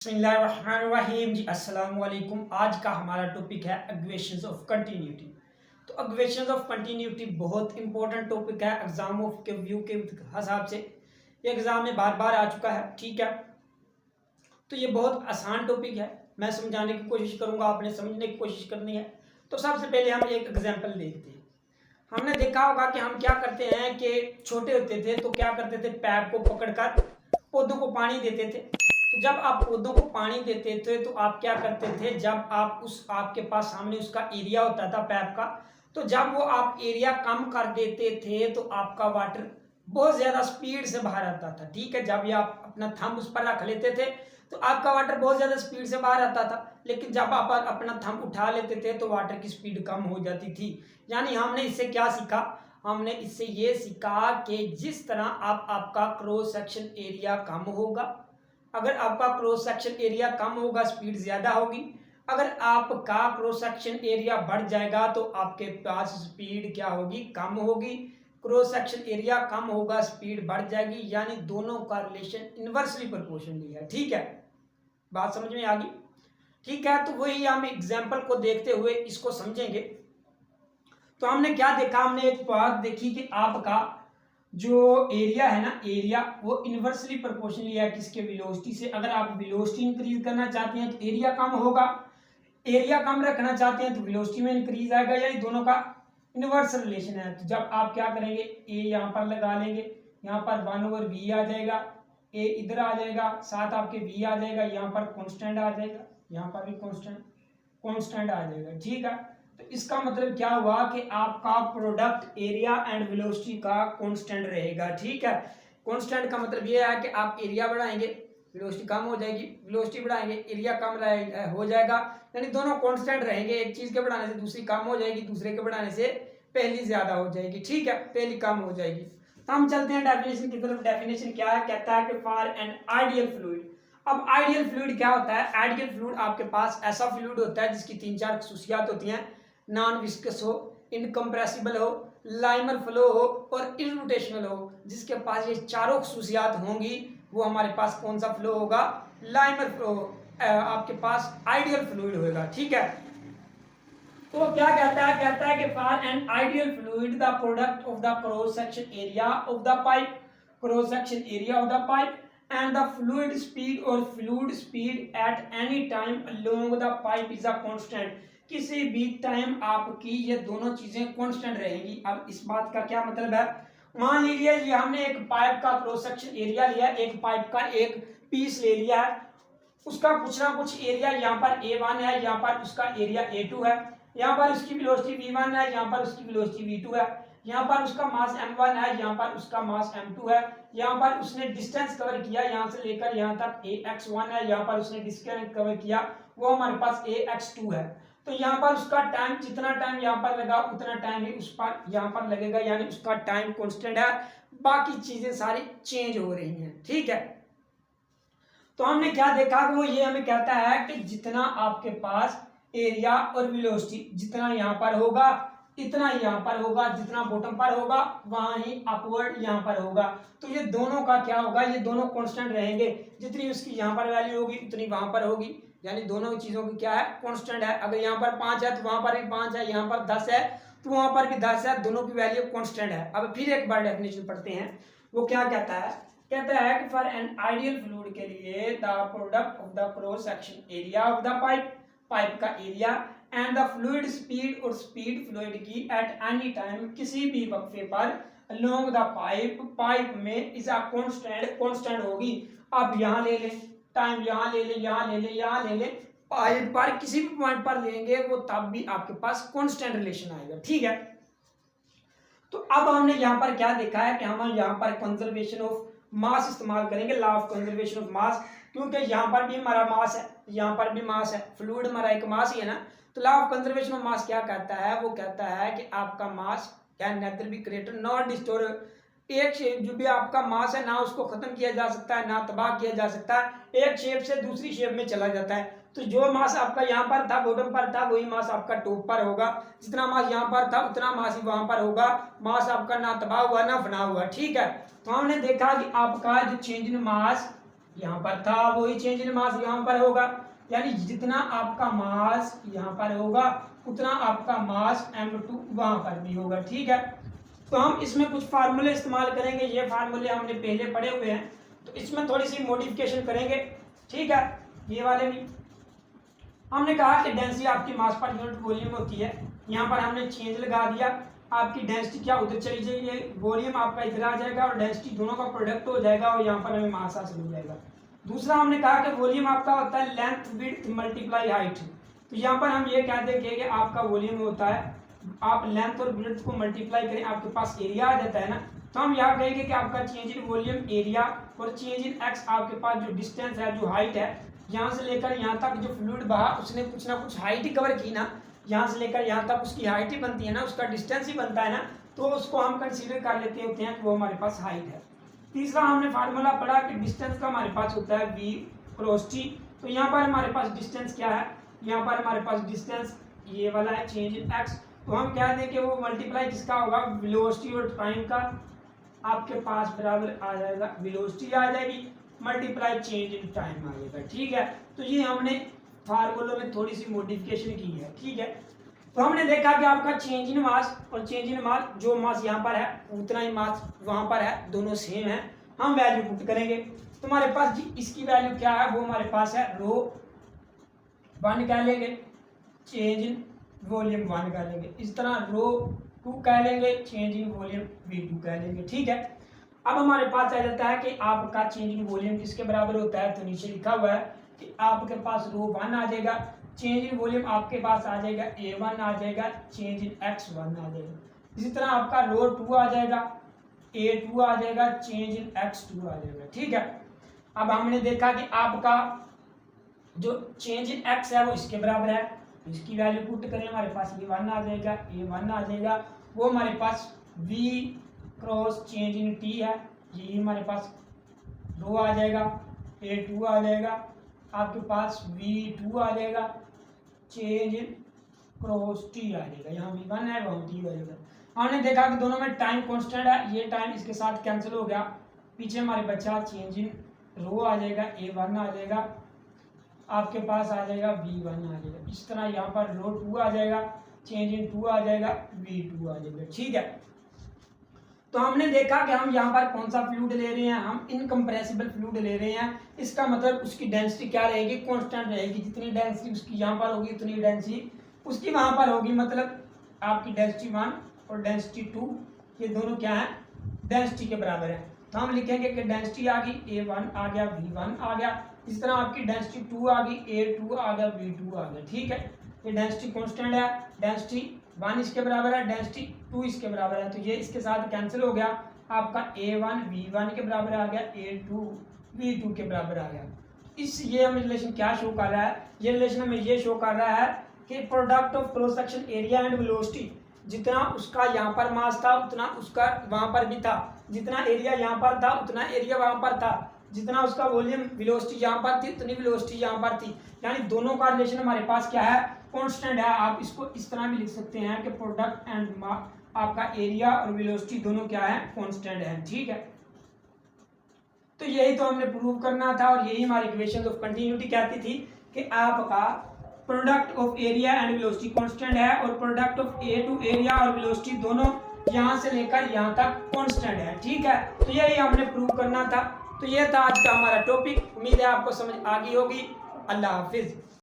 बिस्मिल्लाहिर्रहमानिर्रहीम जी अस्सलाम वालेकुम। आज का हमारा टॉपिक है इक्वेशंस ऑफ कंटिन्यूटी। तो इक्वेशंस ऑफ कंटिन्यूटी बहुत इंपॉर्टेंट टॉपिक है एग्जाम ऑफ के व्यू के हिसाब से। ये एग्जाम में बार बार आ चुका है, ठीक है। तो ये बहुत आसान टॉपिक है, मैं समझाने की कोशिश करूंगा, आपने समझने की कोशिश करनी है। तो सबसे पहले हम एक एग्जाम्पल देखते हैं। हमने देखा होगा कि हम क्या करते हैं कि छोटे होते थे तो क्या करते थे, पैप को पकड़कर पौधों को पानी देते थे। तो जब आप पौधों को पानी देते थे तो आप क्या करते थे, जब आप आपके पास सामने उसका एरिया होता था पैप का, तो जब वो आप एरिया कम कर देते थे तो आपका वाटर बहुत ज्यादा स्पीड से बाहर आता था, ठीक है। जब ये आप अपना थंब उस पर रख लेते थे तो आपका वाटर बहुत ज्यादा स्पीड से बाहर आता था, लेकिन जब आप अपना थंब उठा लेते थे तो वाटर की स्पीड कम हो जाती थी। यानी हमने इससे क्या सीखा, हमने इससे ये सीखा कि जिस तरह आपका क्रॉस सेक्शन एरिया कम होगा, अगर आपका क्रॉस सेक्शन एरिया कम होगा स्पीड ज्यादा होगी, अगर आपका क्रॉस सेक्शन एरिया बढ़ जाएगा तो आपके पास स्पीड क्या होगी, कम होगी। क्रॉस सेक्शन एरिया कम होगा स्पीड बढ़ जाएगी, यानी दोनों का रिलेशन इनवर्सली प्रोपोर्शनली है, ठीक है। बात समझ में आ गई, ठीक है। तो वही हम एग्जाम्पल को देखते हुए इसको समझेंगे। तो हमने क्या देखा, हमने एक बात देखी कि आपका जो एरिया है ना, एरिया वो इनवर्सली प्रोपोर्शनली है किसके, वेलोसिटी से। अगर आप वेलोसिटी इंक्रीज करना चाहते हैं तो एरिया कम होगा, एरिया कम रखना चाहते हैं तो वेलोसिटी में इंक्रीज आएगा, यानी दोनों का इनवर्स रिलेशन है। तो जब आप क्या करेंगे, ए यहाँ पर लगा लेंगे, यहाँ पर 1/v आ जाएगा, ए इधर आ जाएगा, साथ आपके v आ जाएगा, यहाँ पर कांस्टेंट आ जाएगा, यहाँ पर भी कांस्टेंट आ जाएगा, ठीक है। तो इसका मतलब क्या हुआ कि आपका प्रोडक्ट एरिया एंड वेलोसिटी का कांस्टेंट रहेगा, ठीक है। कांस्टेंट का मतलब ये है कि आप एरिया बढ़ाएंगे वेलोसिटी कम हो जाएगी, वेलोसिटी बढ़ाएंगे एरिया कम हो जाएगा, यानी दोनों कांस्टेंट रहेंगे। एक चीज के बढ़ाने से दूसरी कम हो जाएगी, दूसरे के बढ़ाने से पहली ज्यादा हो जाएगी, ठीक है, पहली कम हो जाएगी। तो हम चलते हैं डेफिनेशन की तरफ। डेफिनेशन क्या है, कहता है कि फॉर एन आइडियल फ्लूइड। अब आइडियल फ्लूइड क्या होता है, आइडियल फ्लूइड आपके पास ऐसा फ्लूइड होता है जिसकी 3-4 खसूसियात होती हैं, नॉन विस्कस हो, इनकम्प्रेसिबल हो, लाइमर फ्लो हो और इररोटेशनल हो। जिसके पास ये चारों खसूसियात होंगी वो हमारे पास कौन सा फ्लो होगा, लाइमर फ्लो, आपके पास आइडियल फ्लूइड होगा, ठीक है। तो क्या कहता है कि for an ideal fluid the product of the cross section area of the pipe, cross section area of the pipe and the fluid speed और fluid speed at any time along the pipe is a constant. किसी भी time आपकी ये दोनों चीजें constant रहेंगी। अब इस बात का क्या मतलब है, मान लीजिए ये हमने एक पाइप का क्रॉस सेक्शन एरिया लिया, एक पाइप का एक पीस ले लिया है, उसका कुछ ना कुछ एरिया यहाँ पर A1 है, यहाँ पर उसका एरिया A2 है, यहाँ पर उसकी वेलोसिटी V1 है, यहाँ पर उसकी वेलोसिटी V2 है, यहाँ पर उसका मास M1 है, यहाँ पर उसका मास M2 है, यहाँ पर उसने डिस्टेंस कवर किया यहाँ से लेकर यहाँ तक AX1 है, यहाँ पर उसने डिस्टेंस कवर किया वो हमारे पास AX2 है। तो यहाँ पर उसका टाइम, जितना टाइम यहाँ पर लगा उतना टाइम ही उस पर यहाँ पर लगेगा, यानी उसका टाइम कांस्टेंट है, बाकी चीजें सारी चेंज हो रही हैं, ठीक है। तो हमने क्या देखा कि वो ये हमें कहता है कि जितना आपके पास एरिया और वेलोसिटी जितना यहाँ पर होगा इतना ही यहाँ पर होगा, जितना बॉटम पर होगा वहां ही अपवर्ड यहाँ पर होगा। तो ये दोनों का क्या होगा, ये दोनों कांस्टेंट रहेंगे, जितनी उसकी यहाँ पर वैल्यू होगी उतनी वहां पर होगी, यानी दोनों चीजों की क्या है, कांस्टेंट है। अगर यहाँ पर 5 है तो वहां पर भी 5 है, यहाँ पर 10 है तो वहां पर भी 10 है, दोनों की वैल्यू कांस्टेंट है। अब फिर एक बार डेफिनेशन पढ़ते हैं, वो क्या कहता है, कहता है कि फॉर एन आइडियल फ्लूइड के लिए the product of the cross section area of the pipe, pipe का area and the fluid speed और स्पीड फ्लूइड की एट एनी टाइम किसी भी वक्फे पर अलोंग द पाइप, पाइप में इज अ कांस्टेंट होगी। अब यहाँ ले लें टाइम, यहाँ ले लें, यहाँ ले लें, यहाँ ले लें, पाइप पर किसी भी पॉइंट पर लेंगे वो तब भी आपके पास कांस्टेंट रिलेशन आएगा, ठीक है। तो अब हमने यहाँ पर क्या देखा है कि हम यहाँ पर कंजर्वेशन ऑफ मास इस्तेमाल करेंगे, लॉ ऑफ कंजर्वेशन ऑफ मास, क्योंकि यहाँ पर भी हमारा मास है, यहाँ पर भी मास है, फ्लूइड हमारा एक मास ही है ना। तो law of conservation of mass क्या कहता है, वो कहता है कि आपका mass can neither be created not distorted. एक शेप जो भी आपका मास है ना उसको खत्म किया जा सकता है ना तबाह किया जा सकता है, एक शेप से दूसरी शेप में चला जाता है। तो जो मास आपका यहाँ पर था, बॉटम पर था, वही मास आपका टॉप पर होगा, जितना मास यहाँ पर था उतना मास ही वहां पर होगा, मास आपका ना तबाह हुआ ना बना हुआ, ठीक है। तो हमने देखा कि आपका जो चेंज इन मास यहाँ पर था, वही चेंज इन मास यहाँ पर होगा। यानी जितना आपका मास यहाँ पर होगा उतना आपका मास m2 वहां पर भी होगा। ठीक है, तो हम इसमें कुछ फार्मूले इस्तेमाल करेंगे। ये फार्मूले हमने पहले पढ़े हुए हैं, तो इसमें थोड़ी सी मॉडिफिकेशन करेंगे। ठीक है, ये वाले भी हमने कहा कि डेंसिटी आपकी मास पर यूनिट वॉल्यूम होती है। यहाँ पर हमने चेंज लगा दिया, आपकी डेंसिटी क्या उधर चली जाएगी, वॉल्यूम आपका इधर आ जाएगा और डेंसिटी दोनों का प्रोडक्ट हो जाएगा और यहाँ पर हमें मास हासिल हो जाएगा। दूसरा हमने कहा कि वॉल्यूम आपका होता है लेंथ विड्थ मल्टीप्लाई हाइट। तो यहाँ पर हम ये कह देंगे कि आपका वॉल्यूम होता है, आप लेंथ और विड्थ को मल्टीप्लाई करें आपके पास एरिया आ जाता है ना। तो हम यहाँ कहेंगे कि आपका चेंज इन वॉल्यूम एरिया और चेंज इन एक्स आपके पास जो डिस्टेंस है, जो हाइट है, यहाँ से लेकर यहाँ तक जो फ्लूइड बहा उसने कुछ ना कुछ हाइट ही कवर की ना, यहाँ से लेकर यहाँ तक उसकी हाइट ही बनती है ना, उसका डिस्टेंस ही बनता है ना, तो उसको हम कंसीडर कर लेते होते हैं कि वो हमारे पास हाइट है। तीसरा हमने फार्मूला पढ़ा कि डिस्टेंस का हमारे पास होता है v क्रॉस t। तो यहाँ पर हमारे पास डिस्टेंस क्या है, यहाँ पर हमारे पास डिस्टेंस ये वाला है चेंज इन x। तो हम कह दें कि वो मल्टीप्लाई किसका होगा, वेलोसिटी और टाइम का आपके पास बराबर आ जाएगा, वेलोसिटी आ जाएगी मल्टीप्लाई चेंज इन टाइम आ जाएगा। ठीक है, तो ये हमने फार्मूलों में थोड़ी सी मॉडिफिकेशन की है। ठीक है, तो हमने देखा कि आपका चेंज इन मास और चेंज इन मास, जो मास यहाँ पर है उतना ही मास वहां पर है, दोनों सेम है। हम वैल्यू पुट करेंगे तो हमारे पास जी इसकी वैल्यू क्या है, वो हमारे पास है रो 1 कह लेंगे, चेंज इन वॉल्यूम 1 कह लेंगे, इस तरह रो 2 कह लेंगे, चेंज इन वॉल्यूम v2 कह लेंगे। ठीक है, अब हमारे पास आ जाता है कि आपका चेंज इन वॉल्यूम किसके बराबर होता है। तो नीचे लिखा हुआ है कि आपके पास रो 1 आ जाएगा, चेंज इन वॉल्यूम आपके पास आ जाएगा a1 आ जाएगा, चेंज इन x1 आ जाएगा। इसी तरह आपका रो 2 आ जाएगा, a2 आ जाएगा, चेंज इन x2 आ जाएगा। ठीक है, अब हमने देखा कि आपका जो चेंज इन x है वो इसके बराबर है, इसकी वैल्यू पुट करें हमारे पास ये 1 आ जाएगा, a1 आ जाएगा, वो हमारे पास v cross change in t है, ये हमारे पास रो आ जाएगा, a2 आ जाएगा, आपके पास v2 आ जाएगा, चेंज इन क्रॉस t आ जाएगा, यहाँ v1 है वहाँ t आ जाएगा। हमने देखा कि दोनों में टाइम कांस्टेंट है, ये टाइम इसके साथ कैंसिल हो गया, पीछे हमारे बचा चेंज इन रो आ जाएगा, a1 आ जाएगा, आपके पास आ जाएगा v1 आ जाएगा। इस तरह यहाँ पर रो 2 आ जाएगा, चेंज इन 2 आ जाएगा, v2 आ जाएगा। ठीक है, तो हमने देखा कि हम यहाँ पर कौन सा फ्लूइड ले रहे हैं, हम इनकम्प्रेसिबल फ्लूइड ले रहे हैं। इसका मतलब उसकी डेंसिटी क्या रहेगी, कांस्टेंट रहेगी, जितनी डेंसिटी उसकी यहाँ पर होगी उतनी डेंसिटी उसकी वहाँ पर होगी। मतलब आपकी डेंसिटी 1 और डेंसिटी 2 ये दोनों क्या है, डेंसिटी के बराबर है। तो हम लिखेंगे कि डेंसिटी आ गई a1 आ गया, v1 आ गया, इस तरह आपकी डेंसिटी 2 आ गई, a2 आ गया, v2 आ गया। ठीक है, ये डेंसिटी कांस्टेंट है, डेंसिटी 1 इसके बराबर है, डेंसिटी 2 इसके बराबर है, तो ये इसके साथ कैंसिल हो गया, आपका a1 v1 के बराबर आ गया, a2 v2 के बराबर आ गया। इस ये हमें रिलेशन क्या शो कर रहा है, ये रिलेशन हमें ये शो कर रहा है कि product of cross section area and velocity, जितना उसका यहाँ पर मास था उतना उसका वहां पर भी था, जितना एरिया यहाँ पर था उतना एरिया वहां पर था, जितना उसका वॉल्यूम वेलोसिटी यहाँ पर थी उतनी वेलोसिटी यहाँ पर थी। यानी दोनों का रिलेशन हमारे पास क्या है, कांस्टेंट है। आप इसको इस तरह भी लिख सकते हैं कि प्रोडक्ट एंड आपका एरिया और वेलोसिटी दोनों क्या है, कांस्टेंट है। ठीक है, तो यही तो हमने प्रूव करना था और यही हमारी इक्वेशन ऑफ कंटिन्यूटी कहती थी कि आपका product of area and velocity constant है और product of A two area और वेलोसिटी दोनों यहाँ से लेकर यहाँ तक कांस्टेंट है। ठीक है, तो यही हमने प्रूव करना था। तो यह था आज का हमारा टॉपिक, उम्मीद है आपको समझ आ गई होगी। अल्लाह हाफिज।